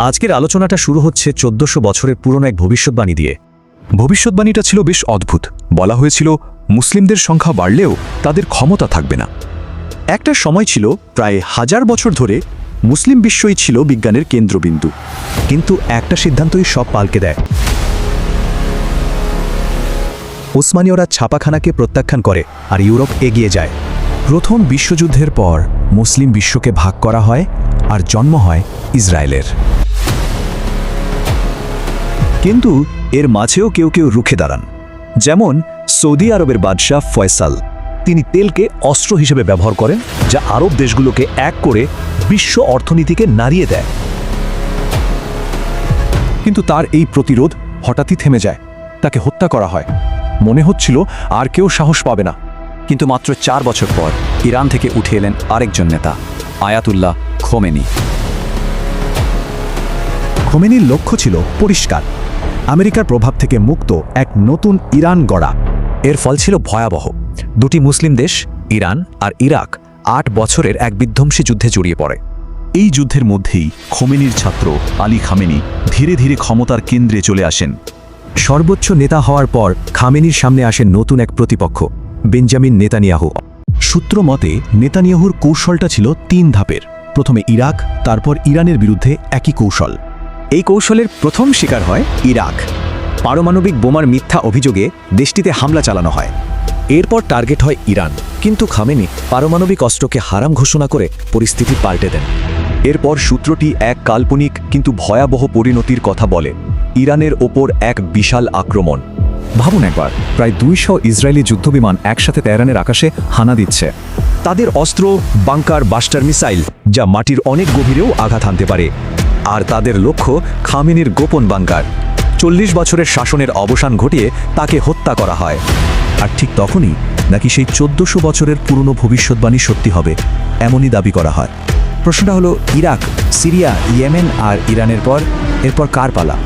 আজকের আলোচনাটা শুরু হচ্ছে 1400 বছরের পুরনো এক ভবিষ্যৎবাণী দিয়ে। ভবিষ্যৎবাণীটা ছিল বেশ অদ্ভুত। বলা হয়েছিল মুসলিমদের সংখ্যা বাড়লেও তাদের ক্ষমতা থাকবে না। একটা সময় ছিল প্রায় 1000 বছর ধরে মুসলিম বিশ্বই ছিল বিজ্ঞানের কেন্দ্রবিন্দু, কিন্তু একটা সিদ্ধান্তই সব পাল্টে দেয়। ওসমানীয়রা ছাপাখানাকে প্রত্যাখ্যান করে আর ইউরোপ এগিয়ে যায়। প্রথম বিশ্বযুদ্ধের পর মুসলিম বিশ্বকে ভাগ করা হয় আর জন্ম হয় ইসরায়েলের। কিন্তু এর মাঝেও কেউ কেউ রুখে দাঁড়ান, যেমন সৌদি আরবের বাদশাহ ফয়সাল। তিনি তেলকে অস্ত্র হিসেবে ব্যবহার করেন, যা আরব দেশগুলোকে এক করে বিশ্ব অর্থনীতিকে নাড়িয়ে দেয়। কিন্তু তার এই প্রতিরোধ হঠাৎই থেমে যায়। তাকে হত্যা করা হয়। মনে হচ্ছিল আর কেউ সাহস পাবে না। কিন্তু মাত্র 4 বছর পর ইরান থেকে উঠে এলেন আরেকজন নেতা, আয়াতুল্লাহ খোমেনি। খোমেনির লক্ষ্য ছিল পরিষ্কার, আমেরিকার প্রভাব থেকে মুক্ত এক নতুন ইরান গড়া। এর ফল ছিল ভয়াবহ। দুটি মুসলিম দেশ, ইরান আর ইরাক, 8 বছরের এক বিধ্বংসী যুদ্ধে জড়িয়ে পড়ে। এই যুদ্ধের মধ্যেই খোমেনির ছাত্র আলী খামেনি ধীরে ধীরে ক্ষমতার কেন্দ্রে চলে আসেন। সর্বোচ্চ নেতা হওয়ার পর খামেনির সামনে আসে নতুন এক প্রতিপক্ষ, বেঞ্জামিন নেতানিয়াহু। সূত্র মতে নেতানিয়াহুর কৌশলটা ছিল 3 ধাপের। প্রথমে ইরাক, তারপর ইরানের বিরুদ্ধে একই কৌশল। এই কৌশলের প্রথম শিকার হয় ইরাক। পারমাণবিক বোমার মিথ্যা অভিযোগে দেশটিতে হামলা চালানো হয়। এরপর টার্গেট হয় ইরান, কিন্তু খামেনি পারমাণবিক অস্ত্রকে হারাম ঘোষণা করে পরিস্থিতি পাল্টে দেন। এরপর সূত্রটি এক কাল্পনিক কিন্তু ভয়াবহ পরিণতির কথা বলে, ইরানের ওপর এক বিশাল আক্রমণ। ভাবুন একবার, প্রায় 200 ইসরায়েলি যুদ্ধবিমান একসাথে তেহরানের আকাশে হানা দিচ্ছে। তাদের অস্ত্র বাংকার বাস্টার মিসাইল, যা মাটির অনেক গভীরেও আঘাত হানতে পারে। আর তাদের লক্ষ্য খামেনির গোপন বাংকার। 40 বছরের শাসনের অবসান ঘটিয়ে তাকে হত্যা করা হয়। আর ঠিক তখনই নাকি সেই 1400 বছরের পুরনো ভবিষ্যৎবাণী সত্যি হবে, এমনই দাবি করা হয়। প্রশ্নটা হলো, ইরাক, সিরিয়া, ইয়েমেন আর ইরানের পর এরপর কার পালা?